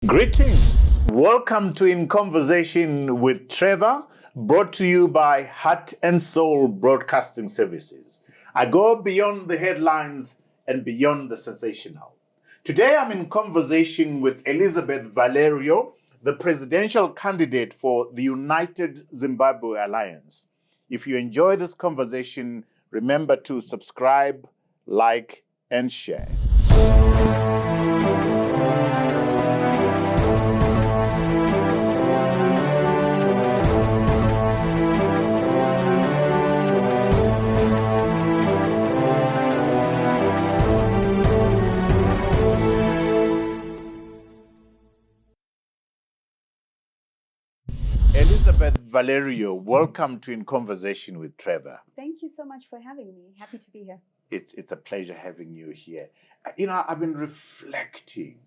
Greetings. Welcome to In Conversation with Trevor, brought to you by Heart and Soul Broadcasting Services. I go beyond the headlines and beyond the sensational. Today I'm in conversation with Elisabeth Valerio, the presidential candidate for the United Zimbabwe Alliance. If you enjoy this conversation, remember to subscribe, like, and share. Elisabeth Valerio, welcome to In Conversation with Trevor. Thank you so much for having me. Happy to be here. It's a pleasure having you here. You know, I've been reflecting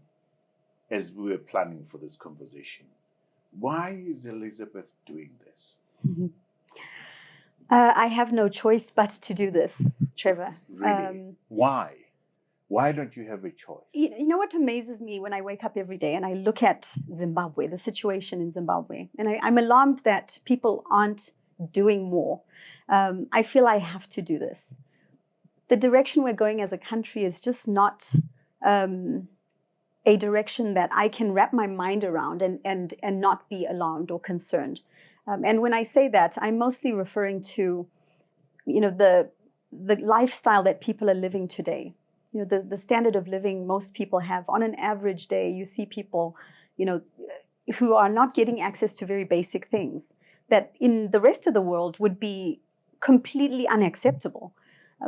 as we were planning for this conversation. Why is Elisabeth doing this? I have no choice but to do this, Trevor. Really? Why? Why don't you have a choice? You know what amazes me when I wake up every day and I look at Zimbabwe, the situation in Zimbabwe, and I'm alarmed that people aren't doing more. I feel I have to do this. The direction we're going as a country is just not a direction that I can wrap my mind around and not be alarmed or concerned. And when I say that, I'm mostly referring to, you know, the lifestyle that people are living today. You know, the standard of living most people have. On an average day, you see people, you know, who are not getting access to very basic things that in the rest of the world would be completely unacceptable.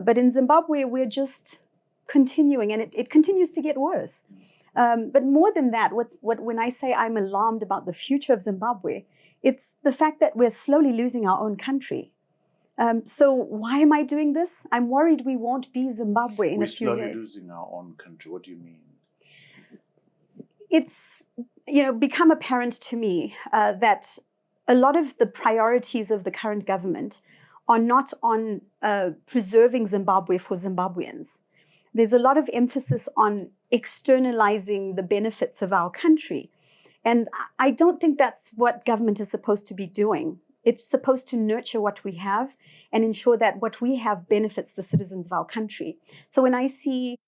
But in Zimbabwe, we're just continuing, and it continues to get worse. But more than that, when I say I'm alarmed about the future of Zimbabwe, it's the fact that we're slowly losing our own country. So why am I doing this? I'm worried we won't be Zimbabwe in a few years. We're slowly losing our own country. What do you mean? It's, you know, become apparent to me that a lot of the priorities of the current government are not on preserving Zimbabwe for Zimbabweans. There's a lot of emphasis on externalizing the benefits of our country. And I don't think that's what government is supposed to be doing. It's supposed to nurture what we have and ensure that what we have benefits the citizens of our country. So when I see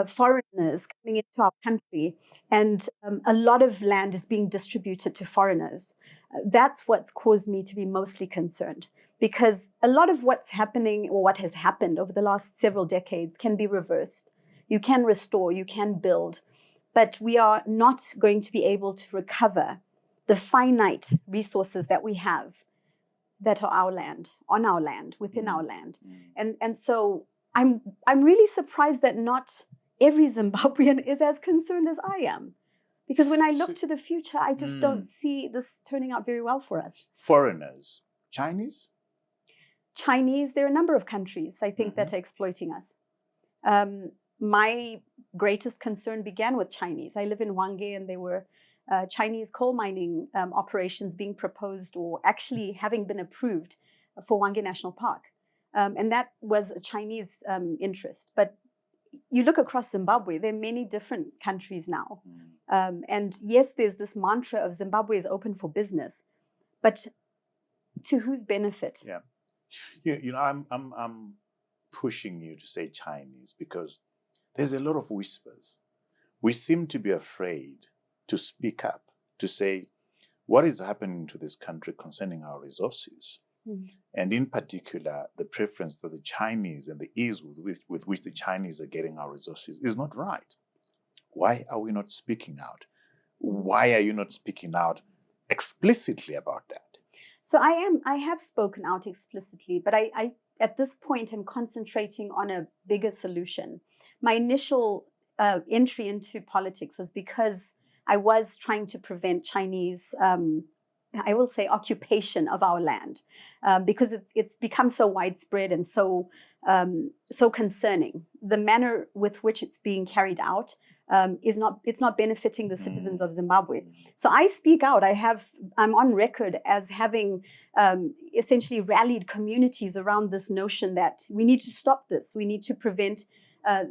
foreigners coming into our country and a lot of land is being distributed to foreigners, that's what's caused me to be mostly concerned. Because a lot of what's happening or what has happened over the last several decades can be reversed. You can restore, you can build, but we are not going to be able to recover the finite resources that we have that are our land, on our land, within our land. And so I'm really surprised that not every Zimbabwean is as concerned as I am. Because when I look to the future, I just don't see this turning out very well for us. Foreigners, Chinese? Chinese, there are a number of countries, I think, that are exploiting us. My greatest concern began with Chinese. I live in Hwange, and there were Chinese coal mining operations being proposed or actually having been approved for Hwange National Park. And that was a Chinese interest. But you look across Zimbabwe, there are many different countries now. And yes, there's this mantra of Zimbabwe is open for business, but to whose benefit? Yeah. You know, I'm pushing you to say Chinese because there's a lot of whispers. We seem to be afraid to speak up, to say what is happening to this country concerning our resources. And in particular, the preference that the Chinese and the ease with which the Chinese are getting our resources is not right. Why are we not speaking out? Why are you not speaking out explicitly about that? So I have spoken out explicitly, but I at this point am concentrating on a bigger solution. My initial entry into politics was because I was trying to prevent Chinese, I will say, occupation of our land, because it's become so widespread and so concerning. The manner with which it's being carried out it's not benefiting the citizens of Zimbabwe. So I speak out. I'm on record as having essentially rallied communities around this notion that we need to stop this. We need to prevent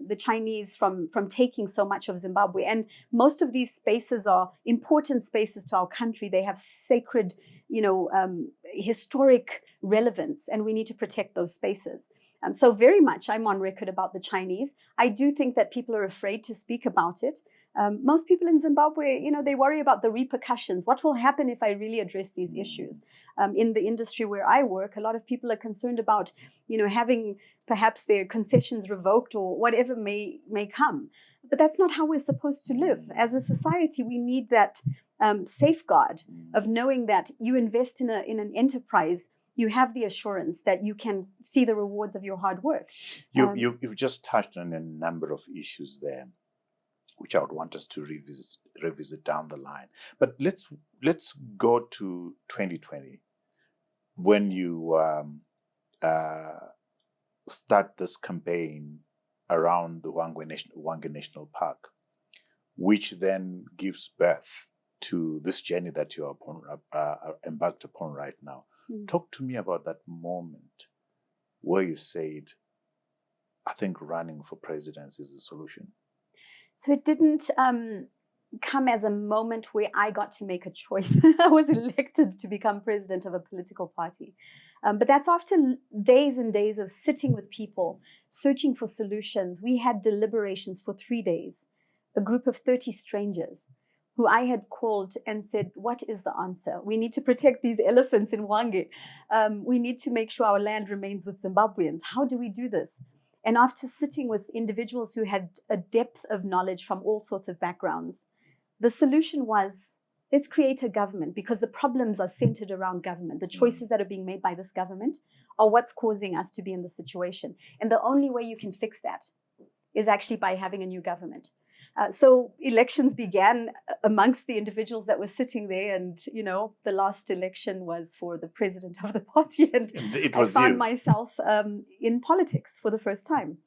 the Chinese from taking so much of Zimbabwe. And most of these spaces are important spaces to our country. They have sacred, historic relevance, and we need to protect those spaces. So very much I'm on record about the Chinese. I do think that people are afraid to speak about it. Most people in Zimbabwe, they worry about the repercussions. What will happen if I really address these issues? In the industry where I work, a lot of people are concerned about, having perhaps their concessions revoked or whatever may come. But that's not how we're supposed to live. As a society, we need that safeguard of knowing that you invest in an enterprise, you have the assurance that you can see the rewards of your hard work. You've just touched on a number of issues there, which I would want us to revisit down the line. But let's go to 2020, when you start this campaign around the Hwange National Park, which then gives birth to this journey that you are embarked upon right now. Talk to me about that moment where you said, I think running for presidency is the solution. So it didn't come as a moment where I got to make a choice. I was elected to become president of a political party. But that's after days and days of sitting with people, searching for solutions. We had deliberations for 3 days, a group of 30 strangers who I had called and said, what is the answer? We need to protect these elephants in Hwange. We need to make sure our land remains with Zimbabweans. How do we do this? And after sitting with individuals who had a depth of knowledge from all sorts of backgrounds, the solution was, let's create a government, because the problems are centered around government. The choices that are being made by this government are what's causing us to be in this situation. And the only way you can fix that is actually by having a new government. So elections began amongst the individuals that were sitting there, and the last election was for the president of the party, and it was I found myself in politics for the first time.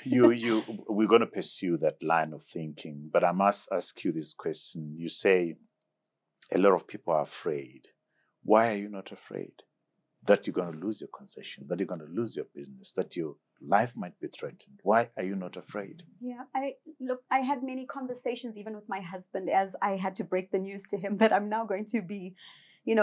We're going to pursue that line of thinking, but I must ask you this question. You say a lot of people are afraid. Why are you not afraid? That you're going to lose your concession, that you're going to lose your business, that your life might be threatened. Why are you not afraid? Yeah, I had many conversations even with my husband as I had to break the news to him that I'm now going to be,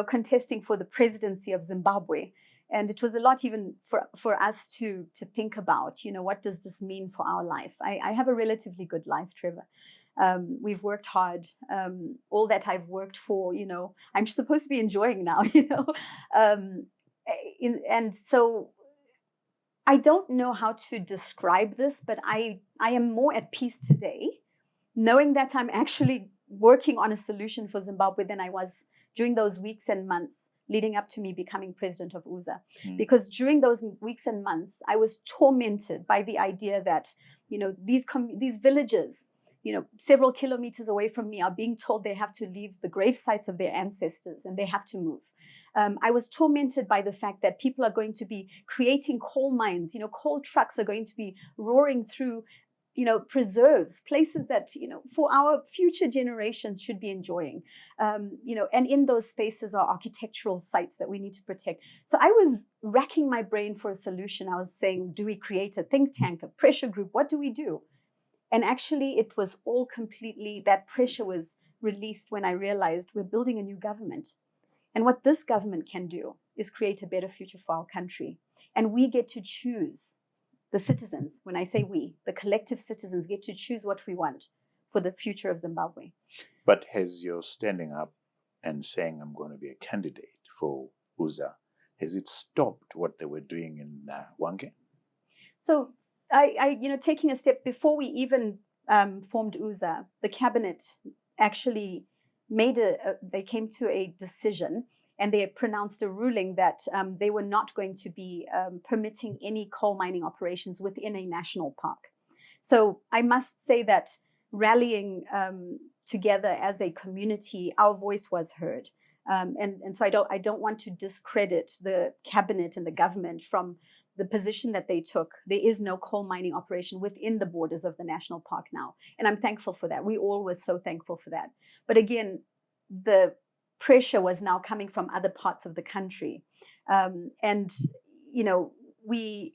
contesting for the presidency of Zimbabwe. And it was a lot even for us to think about, what does this mean for our life? I have a relatively good life, Trevor. We've worked hard. All that I've worked for, I'm supposed to be enjoying now, and so I don't know how to describe this, but I am more at peace today, knowing that I'm actually working on a solution for Zimbabwe than I was during those weeks and months leading up to me becoming president of UZA. Because during those weeks and months, I was tormented by the idea that, these villages, several kilometers away from me are being told they have to leave the grave sites of their ancestors and they have to move. I was tormented by the fact that people are going to be creating coal mines, coal trucks are going to be roaring through, preserves, places that, for our future generations should be enjoying. And in those spaces are architectural sites that we need to protect. So I was racking my brain for a solution. I was saying, do we create a think tank, a pressure group? What do we do? And actually, it was all completely, that pressure was released when I realized we're building a new government. And what this government can do is create a better future for our country. And we get to choose, the citizens, when I say we, the collective citizens get to choose what we want for the future of Zimbabwe. But has your standing up and saying I'm going to be a candidate for UZA, has it stopped what they were doing in Hwange? So taking a step before we even formed UZA, the cabinet actually they came to a decision and they pronounced a ruling that they were not going to be permitting any coal mining operations within a national park. So I must say that rallying together as a community, our voice was heard. And so I don't want to discredit the cabinet and the government from the position that they took. There is no coal mining operation within the borders of the national park now. And I'm thankful for that. We all were so thankful for that. But again, the pressure was now coming from other parts of the country. We,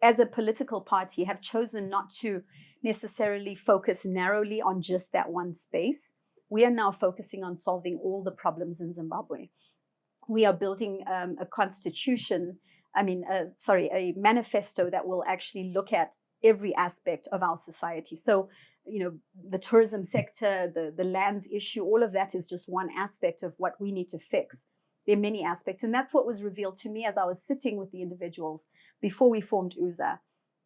as a political party, have chosen not to necessarily focus narrowly on just that one space. We are now focusing on solving all the problems in Zimbabwe. We are building a constitution, a manifesto that will actually look at every aspect of our society. So, the tourism sector, the lands issue, all of that is just one aspect of what we need to fix. There are many aspects. And that's what was revealed to me as I was sitting with the individuals before we formed UZA.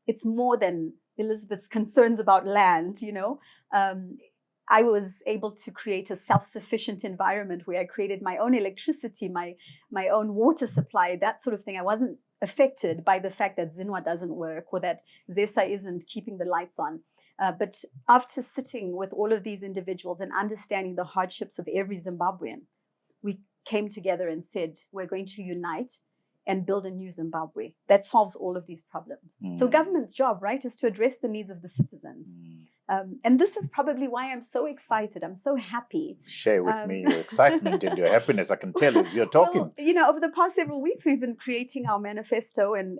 It's more than Elisabeth's concerns about land, I was able to create a self-sufficient environment where I created my own electricity, my own water supply, that sort of thing. I wasn't affected by the fact that Zinwa doesn't work or that ZESA isn't keeping the lights on. But after sitting with all of these individuals and understanding the hardships of every Zimbabwean, we came together and said, we're going to unite and build a new Zimbabwe that solves all of these problems. So government's job, right, is to address the needs of the citizens. And this is probably why I'm so excited. I'm so happy. Share with me your excitement and your happiness. I can tell as you're talking. Well, over the past several weeks, we've been creating our manifesto. And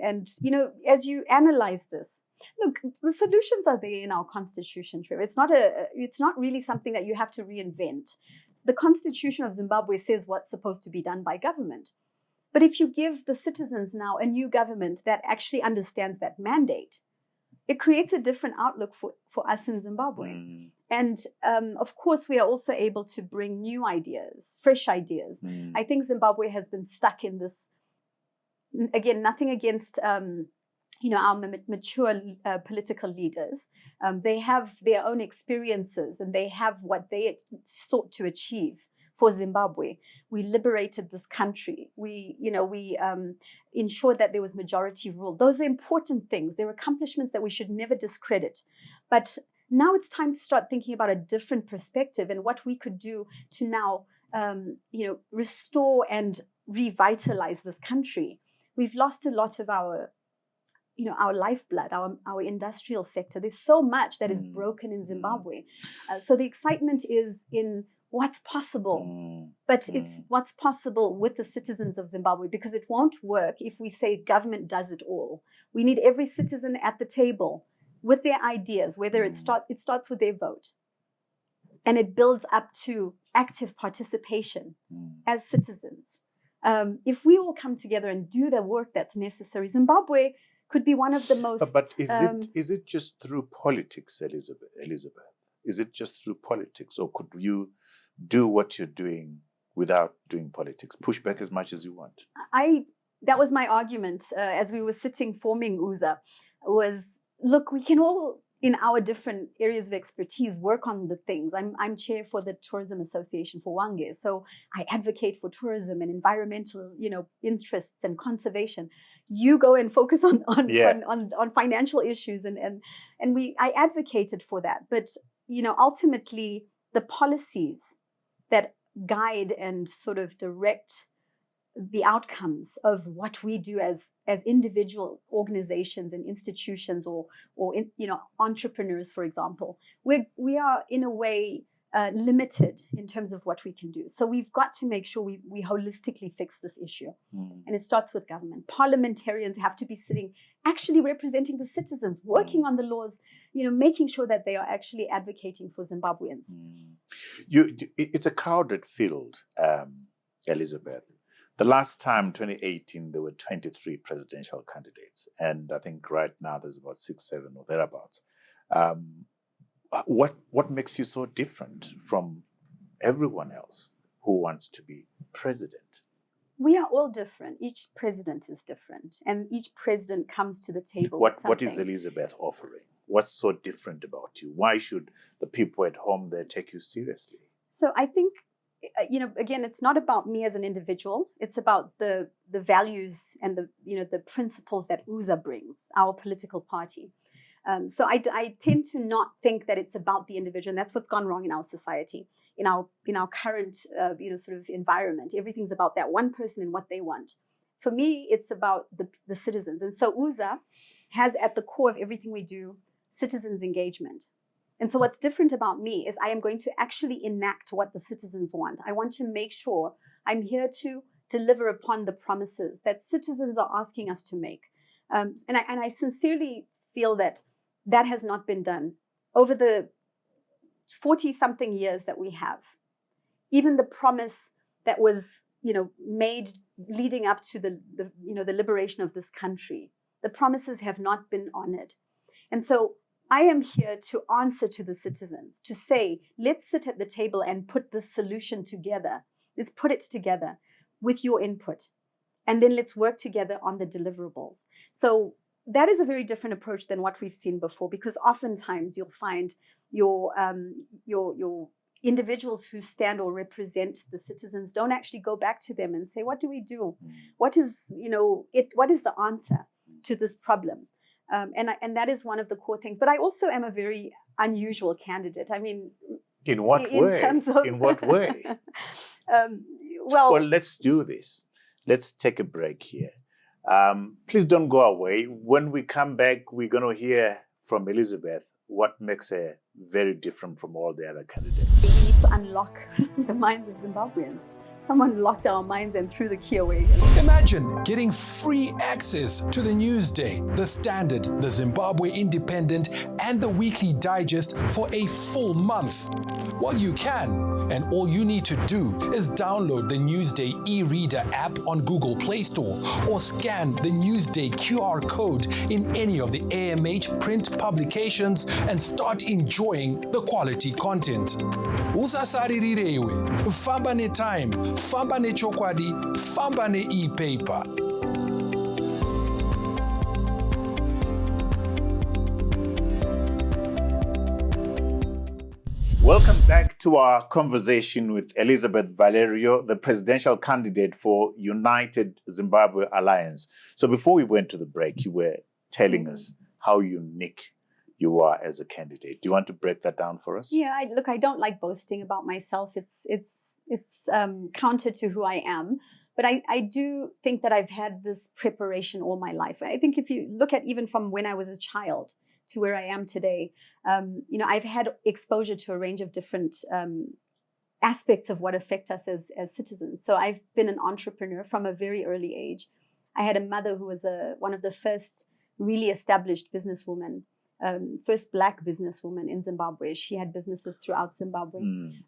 as you analyze this, look, the solutions are there in our constitution, Trevor. It's not really something that you have to reinvent. The Constitution of Zimbabwe says what's supposed to be done by government. But if you give the citizens now a new government that actually understands that mandate, it creates a different outlook for us in Zimbabwe. And of course, we are also able to bring new ideas, fresh ideas. I think Zimbabwe has been stuck in this, again, nothing against our mature political leaders. They have their own experiences and they have what they sought to achieve for Zimbabwe. We liberated this country. We ensured that there was majority rule. Those are important things. They're accomplishments that we should never discredit. But now it's time to start thinking about a different perspective and what we could do to now, restore and revitalize this country. We've lost a lot of our lifeblood, our industrial sector. There's so much that is broken in Zimbabwe. So the excitement is in what's possible, but it's what's possible with the citizens of Zimbabwe, because it won't work if we say government does it all. We need every citizen at the table with their ideas, whether it starts with their vote. And it builds up to active participation as citizens. If we all come together and do the work that's necessary, Zimbabwe could be one of the most... But is it just through politics, Elisabeth? Is it just through politics? Or could you do what you're doing without doing politics? Push back as much as you want. That was my argument as we were sitting forming UZA, was, look, we can all, in our different areas of expertise, work on the things. I'm chair for the Tourism Association for Wange, so I advocate for tourism and environmental, interests and conservation. You go and focus on financial issues, and I advocated for that. But ultimately, the policies that guide and sort of direct the outcomes of what we do as individual organizations and institutions or entrepreneurs, for example, we are in a way limited in terms of what we can do. So we've got to make sure we holistically fix this issue. And it starts with government. Parliamentarians have to be sitting, actually representing the citizens, working on the laws, making sure that they are actually advocating for Zimbabweans. It's a crowded field, Elisabeth. The last time, 2018, there were 23 presidential candidates. And I think right now there's about 6, 7 or thereabouts. What makes you so different from everyone else who wants to be president? We are all different. Each president is different. And each president comes to the table with something. What is Elisabeth offering? What's so different about you? Why should the people at home there take you seriously? So I think, again, it's not about me as an individual. It's about the values and the principles that UZA brings, our political party. So I tend to not think that it's about the individual, and that's what's gone wrong in our society, in our current sort of environment. Everything's about that one person and what they want. For me, it's about the citizens, and so UZA has at the core of everything we do citizens' engagement. And so what's different about me is I am going to actually enact what the citizens want. I want to make sure I'm here to deliver upon the promises that citizens are asking us to make. And I sincerely feel that that has not been done over the 40-something years that we have. Even the promise that was, made leading up to the liberation of this country, the promises have not been honored. And so I am here to answer to the citizens, to say, let's sit at the table and put this solution together. Let's put it together with your input. And then let's work together on the deliverables. So that is a very different approach than what we've seen before, because oftentimes you'll find your individuals who stand or represent the citizens don't actually go back to them and say, what do we do? What is, what is the answer to this problem? And that is one of the core things. But I also am a very unusual candidate. I mean, in what way? In what way? Well, let's do this. Let's take a break here. Please don't go away. When we come back, we're going to hear from Elisabeth what makes her very different from all the other candidates. We need to unlock the minds of Zimbabweans. Someone locked our minds and threw the key away. Imagine getting free access to the Newsday, the Standard, the Zimbabwe Independent, and the Weekly Digest for a full month. Well, you can, and all you need to do is download the Newsday e-reader app on Google Play Store or scan the Newsday QR code in any of the AMH print publications and start enjoying the quality content. Usasaririrewe, famba ne time, famba ne chokwadi, famba ne e-paper. Welcome back to our conversation with Elisabeth Valerio, the presidential candidate for United Zimbabwe Alliance. So before we went to the break, you were telling us how unique you are as a candidate. Do you want to break that down for us? Yeah, I don't like boasting about myself. It's counter to who I am. But I do think that I've had this preparation all my life. I think if you look at even from when I was a child to where I am today, I've had exposure to a range of different aspects of what affect us as citizens. So I've been an entrepreneur from a very early age. I had a mother who was one of the first really established businesswomen, first Black businesswoman in Zimbabwe. She had businesses throughout Zimbabwe.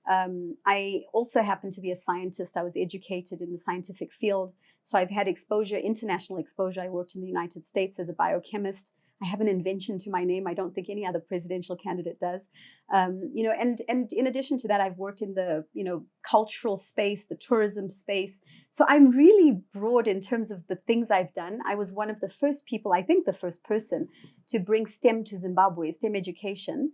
I also happen to be a scientist. I was educated in the scientific field. So I've had exposure, international exposure. I worked in the United States as a biochemist. I have an invention to my name. I don't think any other presidential candidate does. And in addition to that, I've worked in the, cultural space, the tourism space. So I'm really broad in terms of the things I've done. I was one of the first people, I think the first person, to bring STEM to Zimbabwe, STEM education,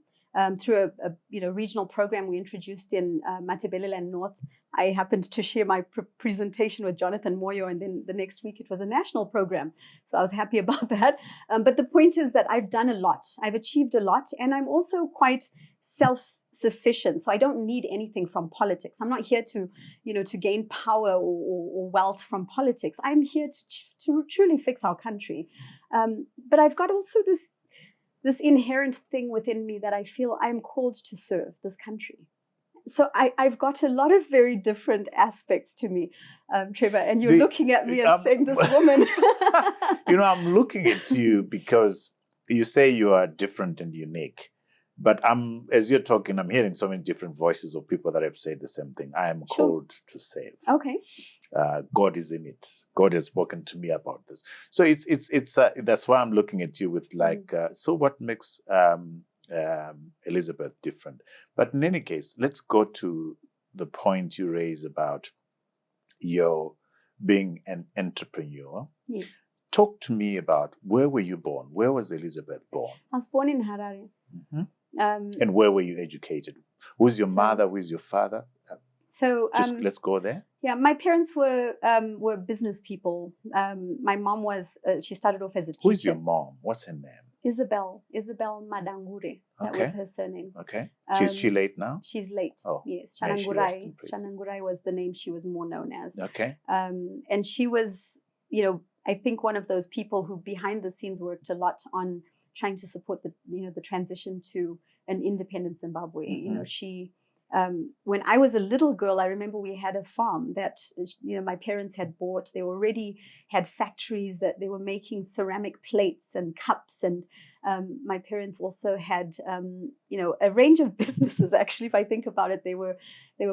through a regional program we introduced in Matabeleland North. I happened to share my presentation with Jonathan Moyo, and then the next week it was a national program. So I was happy about that. But the point is that I've done a lot. I've achieved a lot, and I'm also quite self-sufficient. So I don't need anything from politics. I'm not here to gain power or wealth from politics. I'm here to truly fix our country. But I've got also this inherent thing within me that I feel I'm called to serve this country. So I've got a lot of very different aspects to me, Trevor, and you're looking at me and saying, this woman. I'm looking at you because you say you are different and unique. But as you're talking, I'm hearing so many different voices of people that have said the same thing. I am called to save. Okay. God is in it. God has spoken to me about this. So it's that's why I'm looking at you with so what makes Elisabeth different? But in any case, let's go to the point you raise about your being an entrepreneur. Yeah. Talk to me about, where were you born? Where was Elisabeth born? I was born in Harare. Mm-hmm. And where were you educated? Who's your mother? Who's your father? So let's go there. Yeah, my parents were business people. My mom was, she started off as a teacher. Who's your mom? What's her name? Isabel Madangure. That was her surname. Okay. Is she late now? She's late. Oh, yes. Shanangurai was the name she was more known as. Okay. And she was, I think one of those people who behind the scenes worked a lot on trying to support the transition to an independent Zimbabwe. Mm-hmm. When I was a little girl, I remember we had a farm that my parents had bought. They already had factories that they were making ceramic plates and cups, and my parents also had a range of businesses. Actually, if I think about it, they were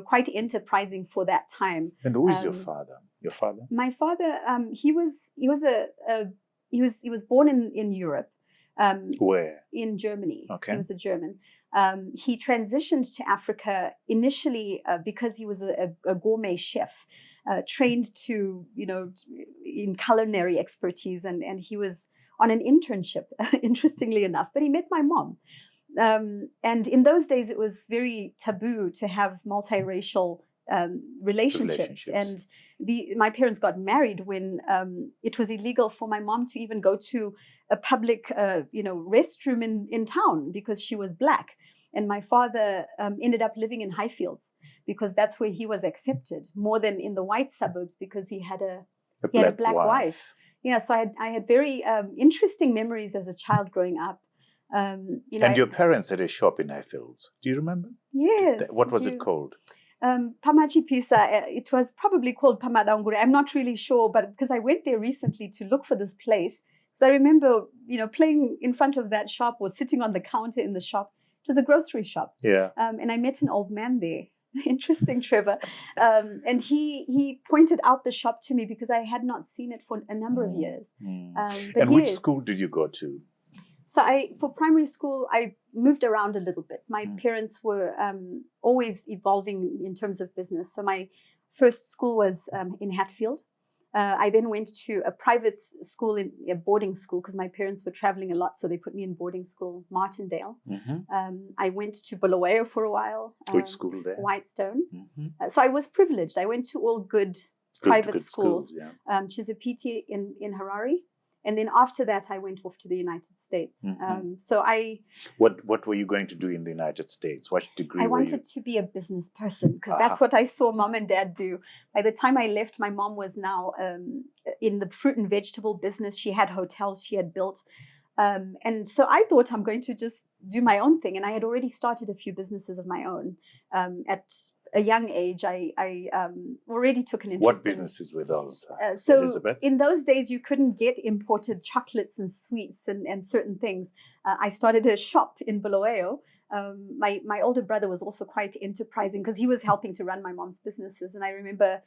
quite enterprising for that time. And who is your father? Your father? My father, he was born in Europe. Where? In Germany. Okay. He was a German. He transitioned to Africa initially because he was a gourmet chef, trained to, in culinary expertise, and he was on an internship, interestingly enough. But he met my mom. And in those days, it was very taboo to have multiracial relationships. And my parents got married when it was illegal for my mom to even go to a public restroom in town because she was Black. And my father ended up living in Highfields because that's where he was accepted more than in the white suburbs because he had a black wife. Yeah, so I had very interesting memories as a child growing up. And your parents had a shop in Highfields. Do you remember? Yes. What was it called? Pamachipisa. It was probably called Pamadangure. I'm not really sure, but because I went there recently to look for this place. Because I remember, playing in front of that shop or sitting on the counter in the shop. It was a grocery shop. Yeah. And I met an old man there. Interesting, Trevor. And he pointed out the shop to me because I had not seen it for a number of years. And which school did you go to? So for primary school, I moved around a little bit. My parents were always evolving in terms of business. So my first school was in Hatfield. I then went to a private school, a boarding school, because my parents were traveling a lot. So they put me in boarding school, Martindale. I went to Bulawayo for a while. Which school there? Whitestone. So I was privileged. I went to all good private schools. Chizipiti in Harare. And then after that, I went off to the United States. What were you going to do in the United States? What degree I wanted to be a business person because that's what I saw mom and dad do. By the time I left, my mom was now in the fruit and vegetable business. She had hotels she had built. And so I thought I'm going to just do my own thing. And I had already started a few businesses of my own. At a young age, I already took an interest. What businesses were those, so Elisabeth? In those days, you couldn't get imported chocolates and sweets and certain things. I started a shop in Bulawayo. My older brother was also quite enterprising because he was helping to run my mom's businesses. And I remember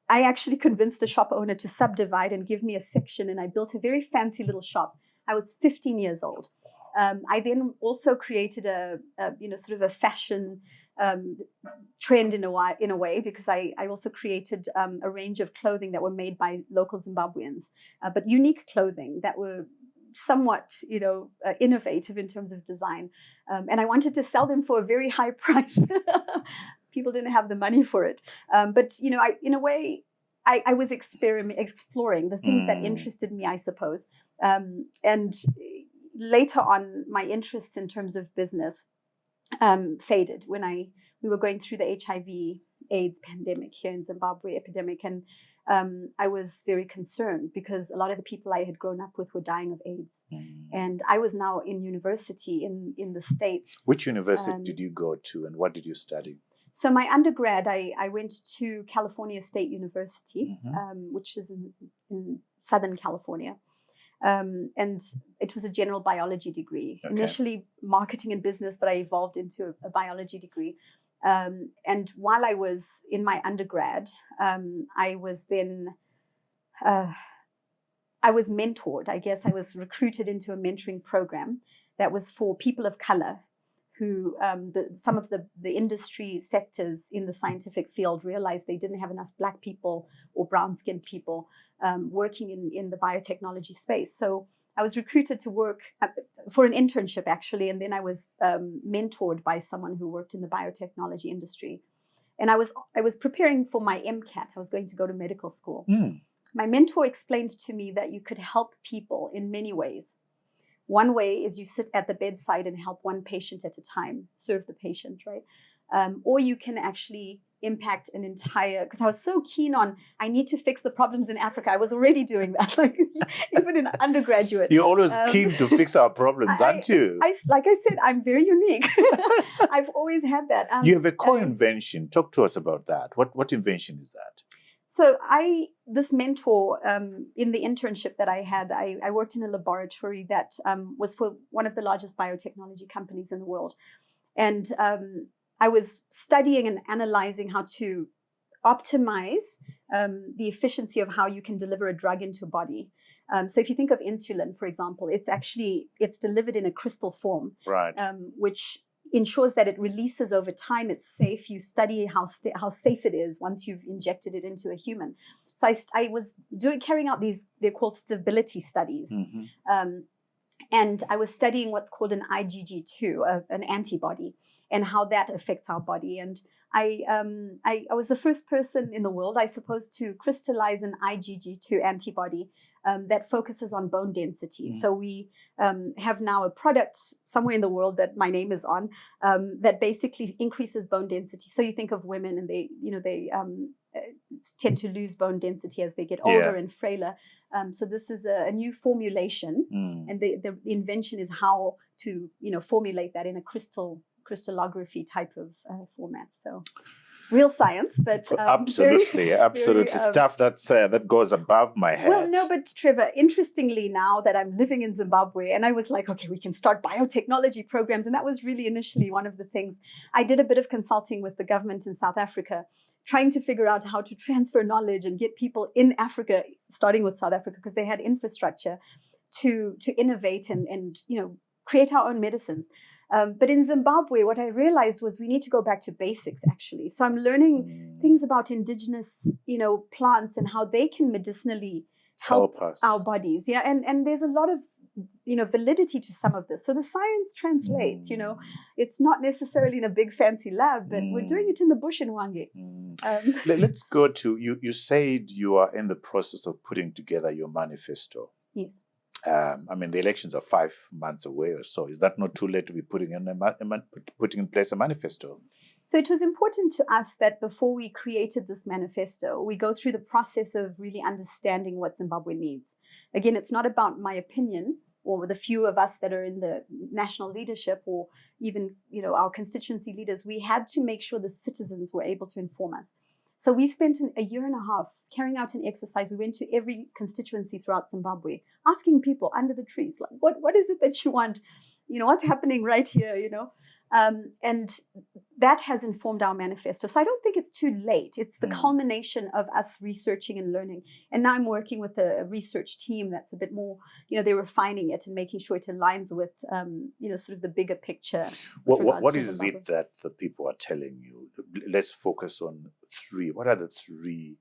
I actually convinced a shop owner to subdivide and give me a section. And I built a very fancy little shop. I was 15 years old. I then also created a sort of a fashion trend in a way because I also created a range of clothing that were made by local Zimbabweans, but unique clothing that were somewhat innovative in terms of design, and I wanted to sell them for a very high price. People didn't have the money for it, but in a way I was exploring the things that interested me, I suppose, and later on my interests in terms of business faded when we were going through the HIV/AIDS pandemic here in Zimbabwe, epidemic, and I was very concerned because a lot of the people I had grown up with were dying of AIDS, and I was now in university in the States. Which university did you go to, and what did you study? So my undergrad, I went to California State University, which is in Southern California. And it was a general biology degree. Okay. Initially marketing and business, but I evolved into a biology degree. And while I was in my undergrad, I was mentored. I guess I was recruited into a mentoring program that was for people of color who some of the industry sectors in the scientific field realized they didn't have enough Black people or brown-skinned people working in the biotechnology space. So I was recruited to work for an internship, actually, and then I was mentored by someone who worked in the biotechnology industry. And I was preparing for my MCAT. I was going to go to medical school. My mentor explained to me that you could help people in many ways. One way is you sit at the bedside and help one patient at a time, serve the patient, right? Or you can actually impact an entire, because I was so keen on, I need to fix the problems in Africa. I was already doing that, like even in undergraduate. You're always keen to fix our problems, aren't you? Like I said, I'm very unique. I've always had that. You have a co-invention. Talk to us about that. What invention is that? So this mentor, in the internship that I had, I worked in a laboratory that was for one of the largest biotechnology companies in the world. And I was studying and analyzing how to optimize the efficiency of how you can deliver a drug into a body. So if you think of insulin, for example, it's delivered in a crystal form, right? Which ensures that it releases over time. It's safe. You study how safe it is once you've injected it into a human. So I was carrying out these, they're called stability studies. Mm-hmm. And I was studying what's called an IgG2, an antibody, and how that affects our body. And I was the first person in the world, I suppose, to crystallize an IgG2 antibody that focuses on bone density. So we have now a product somewhere in the world that my name is on that basically increases bone density. So you think of women, and they tend to lose bone density as they get older and frailer. So this is a new formulation, and the invention is how to formulate that in a crystallography type of format. So real science, but absolutely stuff that goes above my head. Well, no, but Trevor, interestingly, now that I'm living in Zimbabwe, and I was like, okay, we can start biotechnology programs, and that was really initially one of the things. I did a bit of consulting with the government in South Africa, trying to figure out how to transfer knowledge and get people in Africa, starting with South Africa, because they had infrastructure to innovate and create our own medicines. But in Zimbabwe, what I realized was we need to go back to basics, actually. So I'm learning things about indigenous, plants and how they can medicinally help us, our bodies. Yeah, and there's a lot of, validity to some of this. So the science translates. It's not necessarily in a big fancy lab, but we're doing it in the bush in Hwange. Let's go to you. You said you are in the process of putting together your manifesto. Yes. The elections are 5 months away or so. Is that not too late to be putting in place a manifesto? So it was important to us that before we created this manifesto, we go through the process of really understanding what Zimbabwe needs. Again, it's not about my opinion or the few of us that are in the national leadership or even, our constituency leaders. We had to make sure the citizens were able to inform us. So we spent a year and a half carrying out an exercise. We went to every constituency throughout Zimbabwe, asking people under the trees, like, what is it that you want? What's happening right here, And that has informed our manifesto. So I don't think it's too late. It's the culmination of us researching and learning. And now I'm working with a research team that's a bit more, they're refining it and making sure it aligns with, sort of the bigger picture. What is it that the people are telling you? Let's focus on 3. What are the 3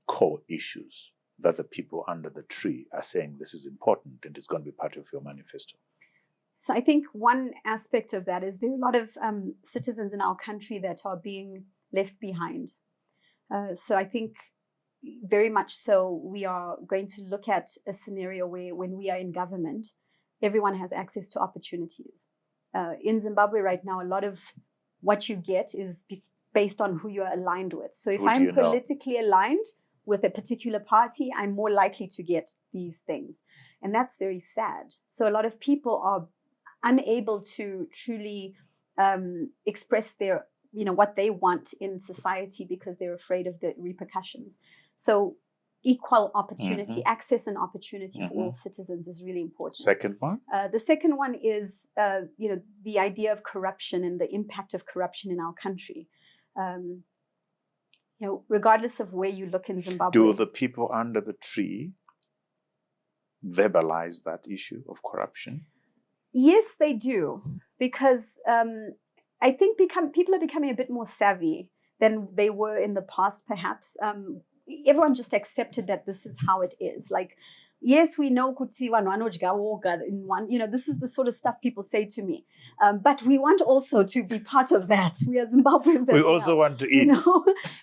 core issues that the people under the tree are saying this is important and it's going to be part of your manifesto? So I think one aspect of that is there are a lot of citizens in our country that are being left behind. So I think very much so we are going to look at a scenario where when we are in government, everyone has access to opportunities. In Zimbabwe right now, a lot of what you get is based on who you're aligned with. So if I'm politically aligned with a particular party, I'm more likely to get these things. And that's very sad. So a lot of people are unable to truly express their, what they want in society because they're afraid of the repercussions. So equal opportunity, access and opportunity for all citizens is really important. Second one? The second one is, the idea of corruption and the impact of corruption in our country. Regardless of where you look in Zimbabwe. Do the people under the tree verbalize that issue of corruption? Yes, they do, because I think people are becoming a bit more savvy than they were in the past, perhaps. Everyone just accepted that this is how it is. Like, yes, we know kuti vanhu vanodya woga in one, this is the sort of stuff people say to me. But we want also to be part of that. We are Zimbabweans. We also want to eat.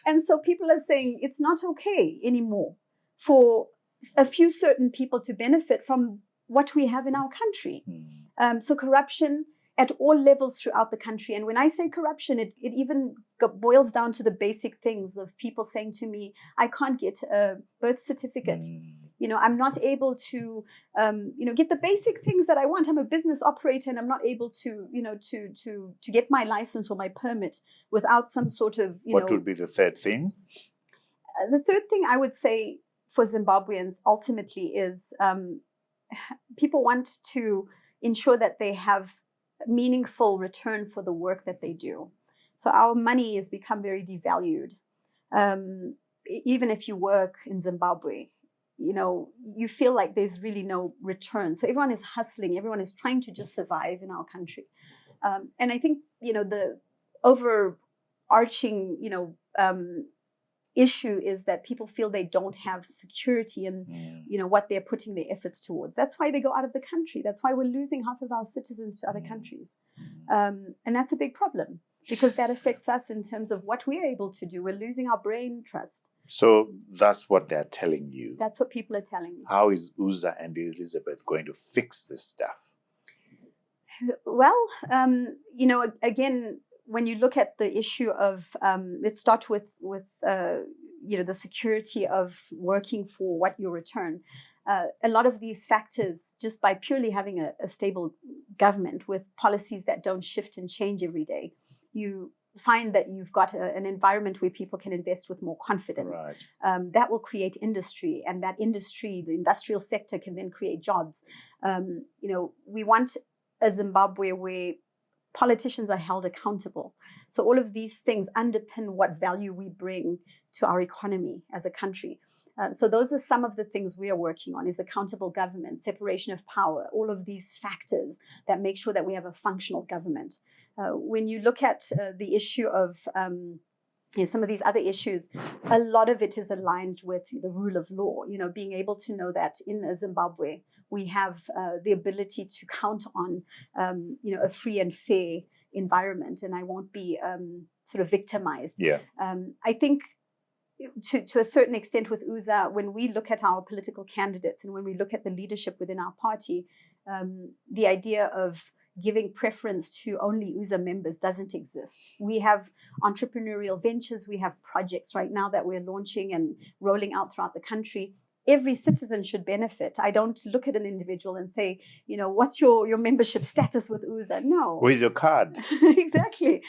And so people are saying it's not okay anymore for a few certain people to benefit from what we have in our country. So corruption at all levels throughout the country. And when I say corruption, it even boils down to the basic things of people saying to me, I can't get a birth certificate. I'm not able to, get the basic things that I want. I'm a business operator and I'm not able to, to get my license or my permit without some sort of, What would be the third thing? The third thing I would say for Zimbabweans ultimately is people want to ensure that they have meaningful return for the work that they do. So our money has become very devalued. Even if you work in Zimbabwe, you feel like there's really no return. So everyone is hustling. Everyone is trying to just survive in our country. And I think, the overarching, issue is that people feel they don't have security in what they're putting their efforts towards. That's why they go out of the country. That's why we're losing half of our citizens to other countries. And that's a big problem because that affects us in terms of what we're able to do. We're losing our brain trust. So that's what they're telling you. That's what people are telling me. How is Uza and Elisabeth going to fix this stuff? Well, again, when you look at the issue of, let's start with the security of working for what you return. A lot of these factors, just by purely having a stable government with policies that don't shift and change every day, you find that you've got an environment where people can invest with more confidence. Right. That will create industry, and that industry, the industrial sector, can then create jobs. We want a Zimbabwe where politicians are held accountable. So all of these things underpin what value we bring to our economy as a country. So those are some of the things we are working on: is accountable government, separation of power, all of these factors that make sure that we have a functional government. When you look at the issue of some of these other issues, a lot of it is aligned with the rule of law, being able to know that in Zimbabwe, we have the ability to count on, a free and fair environment, and I won't be sort of victimized. Yeah. I think to a certain extent with Uza, when we look at our political candidates and when we look at the leadership within our party, the idea of giving preference to only Uza members doesn't exist. We have entrepreneurial ventures, we have projects right now that we're launching and rolling out throughout the country. Every citizen should benefit. I don't look at an individual and say, what's your membership status with Uza? No. Where's your card? Exactly.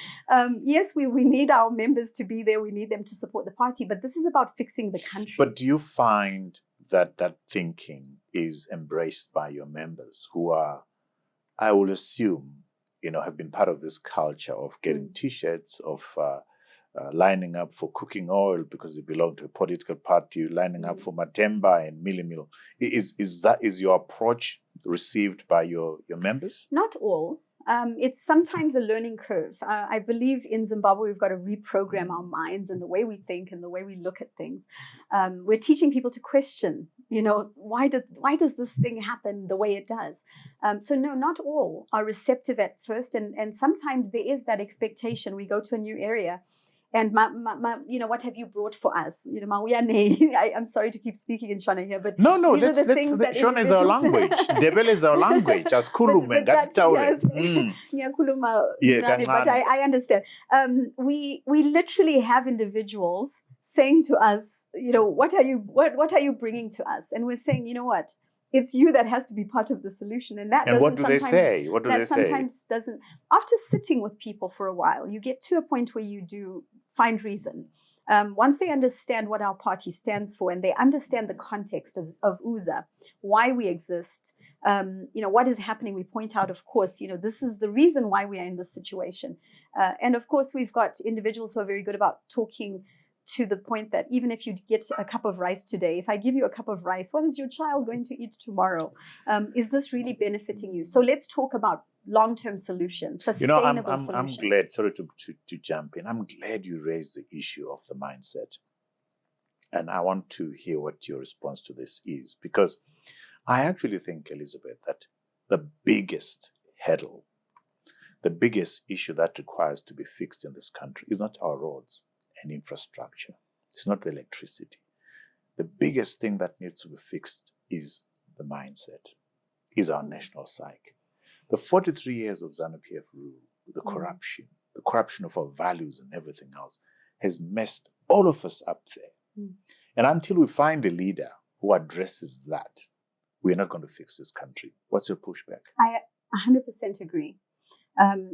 Yes, we need our members to be there. We need them to support the party, but this is about fixing the country. But do you find that thinking is embraced by your members who are, I will assume, have been part of this culture of getting T-shirts, of lining up for cooking oil because you belong to a political party, lining up for Matemba and Milimil. Is your approach received by your members? Not all. It's sometimes a learning curve. I believe in Zimbabwe, we've got to reprogram our minds and the way we think and the way we look at things. We're teaching people to question, why does this thing happen the way it does? So no, not all are receptive at first. And sometimes there is that expectation. We go to a new area and what have you brought for us? I'm sorry to keep speaking in Shona here, but no, Shona is our language. Debele is our language. Just kuluma, but I understand. We literally have individuals saying to us, what are you bringing to us? And we're saying, what? It's you that has to be part of the solution. And what do they say? Sometimes doesn't. After sitting with people for a while, you get to a point where you do find reason. Once they understand what our party stands for and they understand the context of Uza, why we exist, what is happening, we point out, of course, this is the reason why we are in this situation. And of course, we've got individuals who are very good about talking to the point that even if you get a cup of rice today, if I give you a cup of rice, what is your child going to eat tomorrow? Is this really benefiting you? So let's talk about long-term solutions, sustainable solutions. I'm glad, sorry to jump in, I'm glad you raised the issue of the mindset. And I want to hear what your response to this is, because I actually think, Elisabeth, that the biggest hurdle, the biggest issue that requires to be fixed in this country is not our roads and infrastructure. It's not the electricity. The biggest thing that needs to be fixed is the mindset, is our national psyche. The 43 years of ZANU-PF rule, the corruption of our values and everything else, has messed all of us up there. And until we find a leader who addresses that, we're not going to fix this country. What's your pushback? I 100% agree.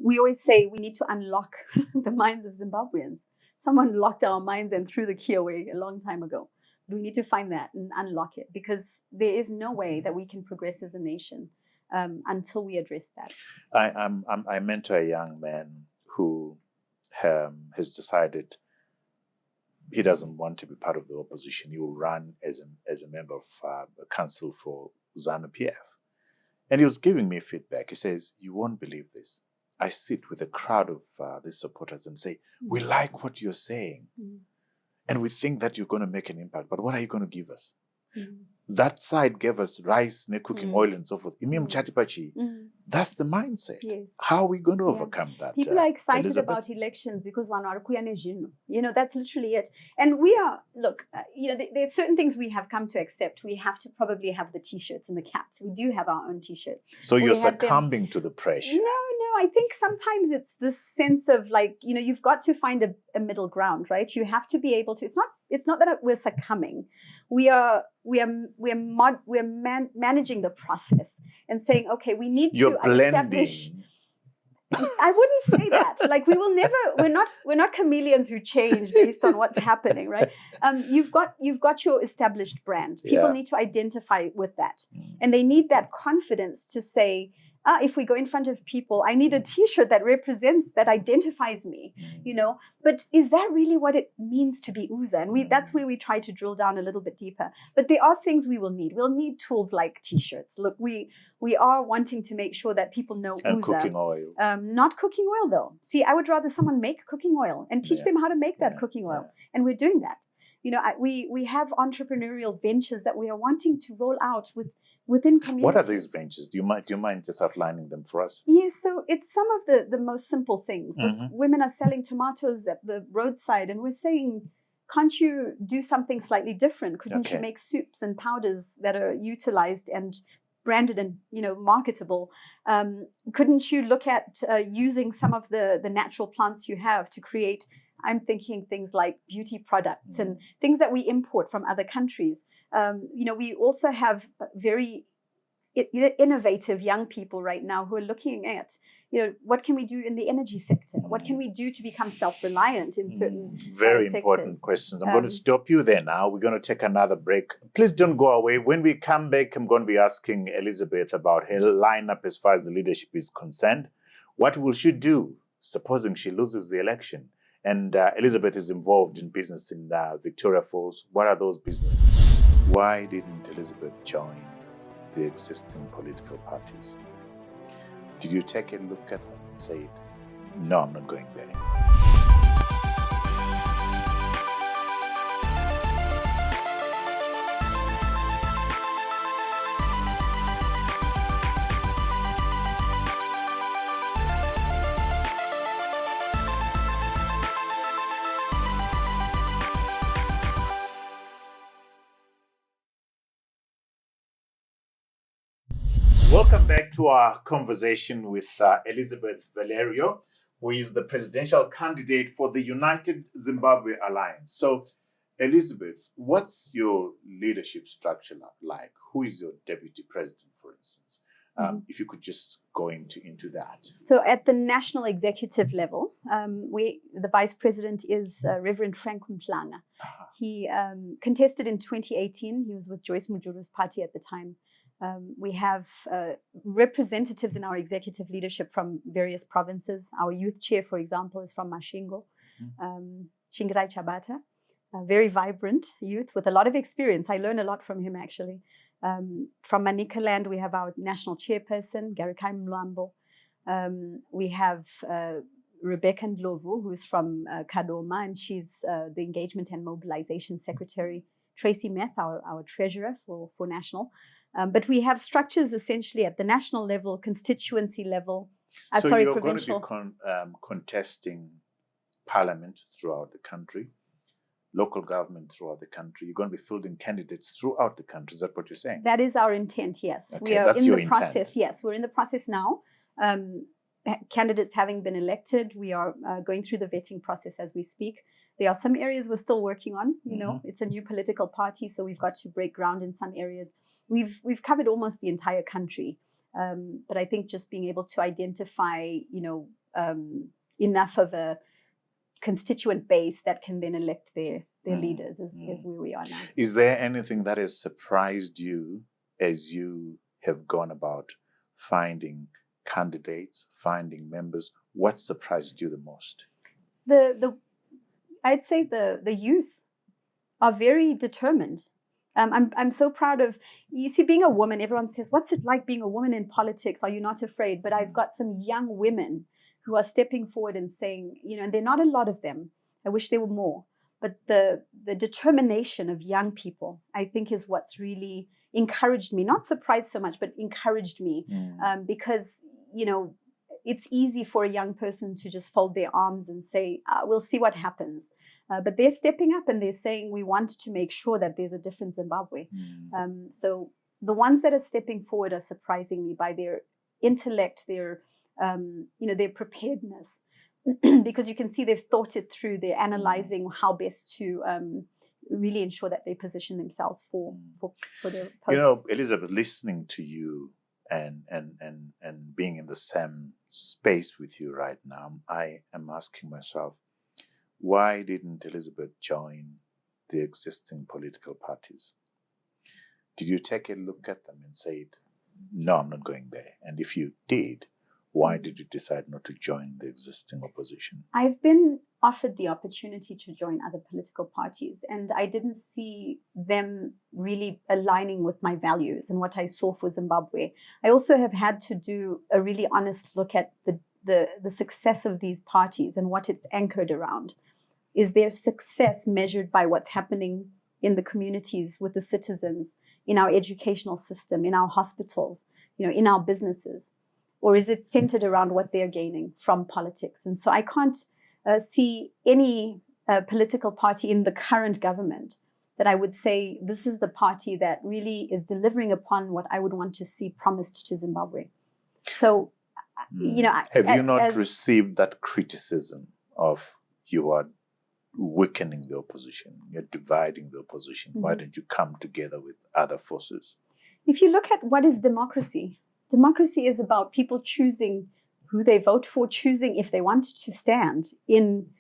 We always say we need to unlock the minds of Zimbabweans. Someone locked our minds and threw the key away a long time ago. We need to find that and unlock it, because there is no way that we can progress as a nation until we address that. I mentor a young man who has decided he doesn't want to be part of the opposition. He will run as a member of a council for ZANU-PF. And he was giving me feedback. He says, "You won't believe this. I sit with a crowd of these supporters and say, we like what you're saying. And we think that you're going to make an impact. But what are you going to give us?" That side gave us rice, cooking oil, and so forth. That's the mindset. Yes. How are we going to overcome that? People are excited Elisabeth? about elections because that's literally it. And we are, look, there's certain things we have come to accept. We have to probably have the T-shirts and the caps. We do have our own T-shirts. So you're succumbing to the pressure. No. I think sometimes it's this sense of you've got to find a middle ground, right? You have to be able to. It's not that we're succumbing. We are managing the process and saying, okay, we need to establish. I wouldn't say that. We will never. We're not chameleons who change based on what's happening, right? You've got your established brand. People need to identify with that, and they need that confidence to say, if we go in front of people, I need a T-shirt that identifies me, But is that really what it means to be UZA? And that's where we try to drill down a little bit deeper. But there are things we will need. We'll need tools like T-shirts. Look, we are wanting to make sure that people know and UZA. Cooking oil. Not cooking oil, though. See, I would rather someone make cooking oil and teach them how to make that cooking oil. And we're doing that. We have entrepreneurial ventures that we are wanting to roll out within communities. What are these ventures? Do you mind just outlining them for us? Yes, so it's some of the most simple things. Women are selling tomatoes at the roadside, and we're saying, can't you do something slightly different? Couldn't you make soups and powders that are utilized and branded and marketable? Couldn't you look at using some of the natural plants you have to create? I'm thinking things like beauty products and things that we import from other countries. We also have very innovative young people right now who are looking at, what can we do in the energy sector? What can we do to become self-reliant in certain very important questions. I'm going to stop you there now. We're going to take another break. Please don't go away. When we come back, I'm going to be asking Elisabeth about her lineup as far as the leadership is concerned. What will she do, supposing she loses the election? And Elisabeth is involved in business in Victoria Falls. What are those businesses? Why didn't Elisabeth join the existing political parties? Did you take a look at them and say, no, I'm not going there anymore? Welcome back to our conversation with Elisabeth Valerio, who is the presidential candidate for the United Zimbabwe Alliance. So, Elisabeth, what's your leadership structure like? Who is your deputy president, for instance? If you could just go into that. So at the national executive level, the vice president is Reverend Frank Mhlanga. He contested in 2018. He was with Joyce Mujuru's party at the time. We have representatives in our executive leadership from various provinces. Our youth chair, for example, is from Mashingo, Shingirai Chabata, a very vibrant youth with a lot of experience. I learn a lot from him, actually. From Manicaland, we have our national chairperson, Garikai Mlambo. We have Rebecca Ndlovu, who is from Kadoma, and she's the engagement and mobilization secretary. Tracy Meth, our treasurer for national. But we have structures essentially at the national level, constituency level. So you're provincial. Going to be contesting parliament throughout the country, local government throughout the country. You're going to be fielding candidates throughout the country. Is that what you're saying? That is our intent, yes. Okay, we are in the process. Yes, we're in the process now. candidates having been elected. We are going through the vetting process as we speak. There are some areas we're still working on. You know, it's a new political party, so we've got to break ground in some areas. We've covered almost the entire country, but I think just being able to identify, you know, enough of a constituent base that can then elect their leaders is where we are now. Is there anything that has surprised you as you have gone about finding candidates, finding members? What surprised you the most? I'd say the youth are very determined. I'm so proud of, you see, being a woman, everyone says, what's it like being a woman in politics? Are you not afraid? But I've got some young women who are stepping forward and saying, you know, and there are not a lot of them. I wish there were more. But the determination of young people, I think, is what's really encouraged me, not surprised so much, but encouraged me, because, you know, it's easy for a young person to just fold their arms and say, we'll see what happens. But they're stepping up and they're saying, we want to make sure that there's a different Zimbabwe. So the ones that are stepping forward are surprising me by their intellect, their, you know, their preparedness, because you can see they've thought it through. They're analyzing how best to really ensure that they position themselves for their posts. You know, Elisabeth, listening to you and being in the same space with you right now, I am asking myself, why didn't Elisabeth join the existing political parties? Did you take a look at them and say, no, I'm not going there? And if you did, why did you decide not to join the existing opposition? I've been offered the opportunity to join other political parties, and I didn't see them really aligning with my values and what I saw for Zimbabwe. I also have had to do a really honest look at the success of these parties and what it's anchored around. Is their success measured by what's happening in the communities with the citizens, in our educational system, in our hospitals, you know, in our businesses? Or is it centered around what they're gaining from politics? And so I can't see any political party in the current government that I would say this is the party that really is delivering upon what I would want to see promised to Zimbabwe. So, you know, have you not received that criticism of you are weakening the opposition, you're dividing the opposition? Why don't you come together with other forces? If you look at what is democracy, democracy is about people choosing who they vote for, choosing if they want to stand in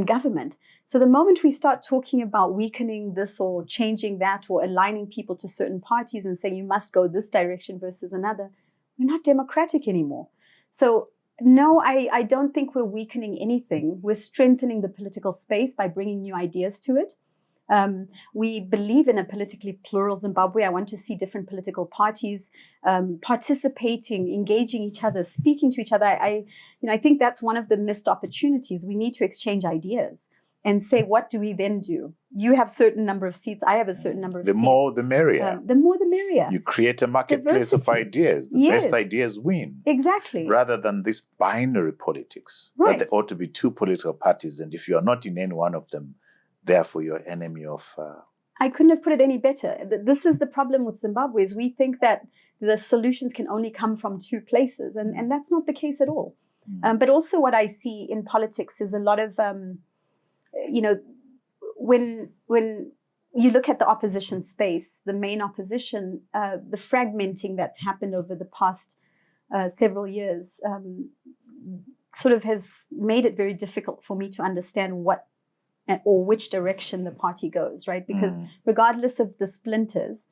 government. So the moment we start talking about weakening this or changing that or aligning people to certain parties and saying you must go this direction versus another, we're not democratic anymore. So no, I don't think we're weakening anything. We're strengthening the political space by bringing new ideas to it. We believe in a politically plural Zimbabwe. I want to see different political parties participating, engaging each other, speaking to each other. I think that's one of the missed opportunities. We need to exchange ideas and say, what do we then do? You have a certain number of seats. I have a certain number of seats. The more, the merrier. The more, the merrier. You create a marketplace of ideas. The best ideas win. Exactly. Rather than this binary politics. Right. That there ought to be two political parties. And if you are not in any one of them, therefore you're enemy of... I couldn't have put it any better. This is the problem with Zimbabwe, is we think that the solutions can only come from two places. And that's not the case at all. But also what I see in politics is a lot of... you know, when you look at the opposition space, the main opposition, the fragmenting that's happened over the past several years sort of has made it very difficult for me to understand what or which direction the party goes, right? Because regardless of the splinters,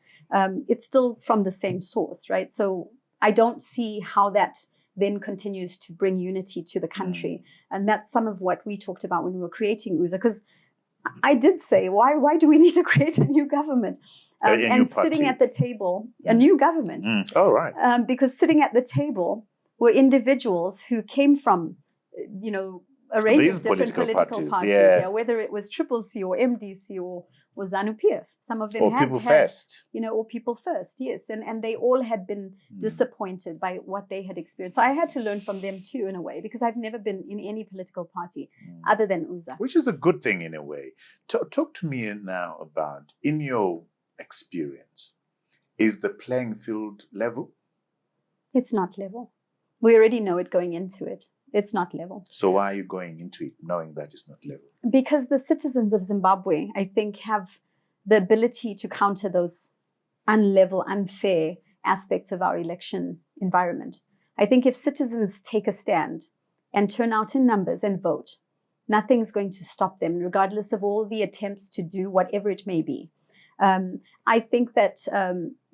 it's still from the same source, right? So I don't see how that then continues to bring unity to the country. And that's some of what we talked about when we were creating UZA, because I did say, why do we need to create a new government? And sitting at the table, a new government. Oh, right. Because sitting at the table were individuals who came from, you know, a range of different political parties. Yeah, whether it was Triple C or MDC or ZANU-PF. Some of them or People First. You know, or People First, yes. And they all had been disappointed by what they had experienced. So I had to learn from them too, in a way, because I've never been in any political party other than UZA. Which is a good thing in a way. Talk to me now about, in your experience, is the playing field level? It's not level. We already know it going into it. It's not level. So why are you going into it knowing that it's not level? Because the citizens of Zimbabwe, I think, have the ability to counter those unlevel, unfair aspects of our election environment. I think if citizens take a stand and turn out in numbers and vote, nothing's going to stop them, regardless of all the attempts to do whatever it may be. I think that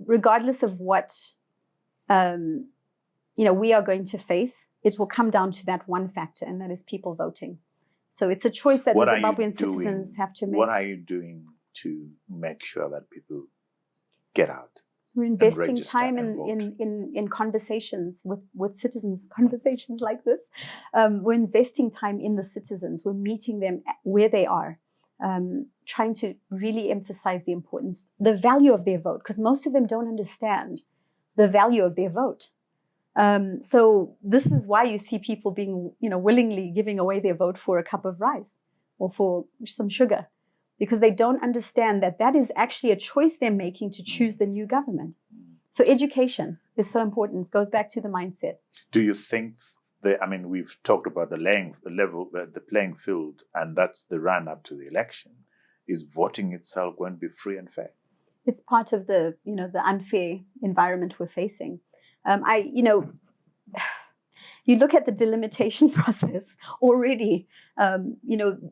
regardless of what we are going to face, it will come down to that one factor, and that is people voting. So it's a choice that the Zimbabwean citizens have to make. What are you doing to make sure that people get out? We're investing time in conversations with citizens, conversations like this. We're investing time in the citizens. We're meeting them where they are, trying to really emphasize the importance, the value of their vote, because most of them don't understand the value of their vote. So this is why you see people being, willingly giving away their vote for a cup of rice or for some sugar, because they don't understand that that is actually a choice they're making to choose the new government. So education is so important. It goes back to the mindset. Do you think we've talked about the playing field, and that's the run up to the election. Is voting itself going to be free and fair? It's part of the unfair environment we're facing. You look at the delimitation process already,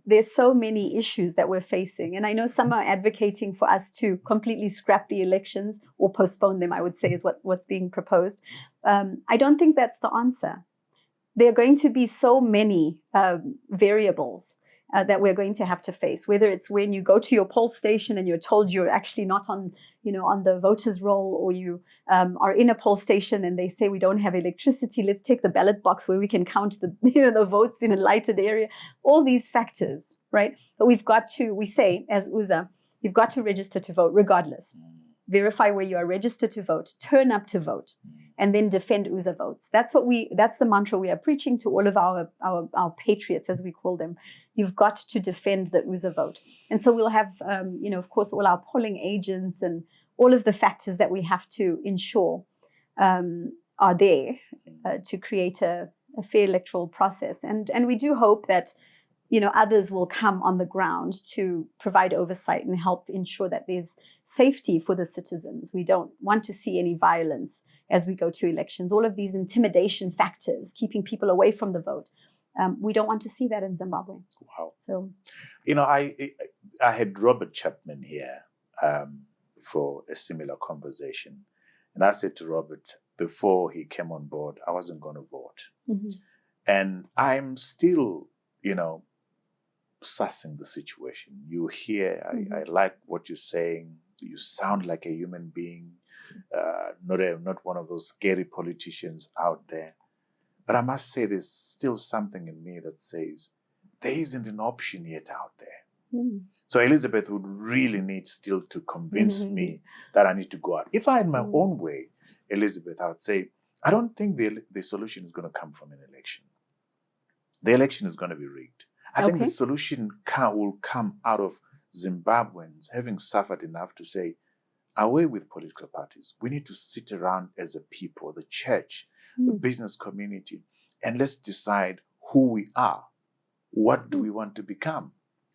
there's so many issues that we're facing. And I know some are advocating for us to completely scrap the elections or postpone them, I would say, is what's being proposed. I don't think that's the answer. There are going to be so many variables that we're going to have to face, whether it's when you go to your poll station and you're told you're actually not on the voters roll, or you are in a poll station and they say we don't have electricity. Let's take the ballot box where we can count the votes in a lighted area. All these factors, right? But we say as UZA, you've got to register to vote regardless. Verify where you are registered to vote, turn up to vote, and then defend UZA votes. That's the mantra we are preaching to all of our patriots, as we call them. You've got to defend the UZA vote. And so we'll have, of course, all our polling agents and all of the factors that we have to ensure are there to create a fair electoral process. And we do hope that others will come on the ground to provide oversight and help ensure that there's safety for the citizens. We don't want to see any violence as we go to elections. All of these intimidation factors, keeping people away from the vote. We don't want to see that in Zimbabwe. Wow. So, I had Robert Chapman here for a similar conversation. And I said to Robert, before he came on board, I wasn't going to vote. Mm-hmm. And I'm still, sussing the situation. You hear, I like what you're saying. You sound like a human being, not one of those scary politicians out there. But I must say there's still something in me that says there isn't an option yet out there. Mm. So Elisabeth would really need still to convince me that I need to go out. If I had my own way, Elisabeth, I would say, I don't think the solution is going to come from an election. The election is going to be rigged. I think the solution will come out of Zimbabweans having suffered enough to say, away with political parties. We need to sit around as a people, the church, the business community, and let's decide who we are. What do we want to become?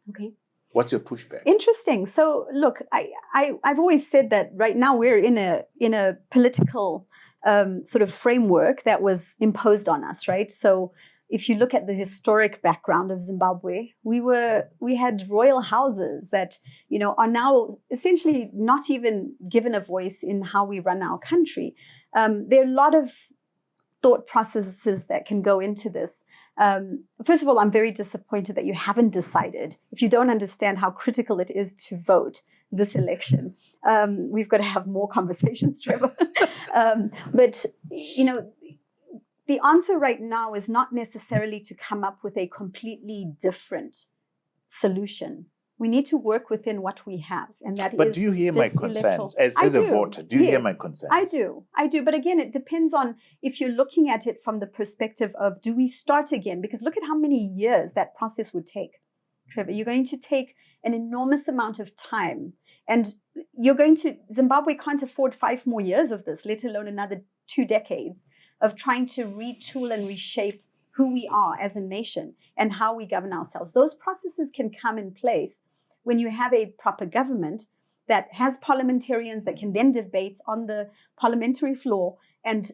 Okay. What's your pushback? Interesting. So look, I've always said that right now we're in a political sort of framework that was imposed on us, right? So if you look at the historic background of Zimbabwe, we had royal houses that, are now essentially not even given a voice in how we run our country. There are a lot of thought processes that can go into this. First of all, I'm very disappointed that you haven't decided. If you don't understand how critical it is to vote this election, we've got to have more conversations, Trevor. But, the answer right now is not necessarily to come up with a completely different solution. We need to work within what we have, and that But do you hear my concerns as a voter? Do you hear my concerns? I do. But again, it depends on if you're looking at it from the perspective of, do we start again? Because look at how many years that process would take, Trevor. You're going to take an enormous amount of time And Zimbabwe can't afford 5 more years of this, let alone another 2 decades of trying to retool and reshape who we are as a nation and how we govern ourselves. Those processes can come in place when you have a proper government that has parliamentarians that can then debate on the parliamentary floor and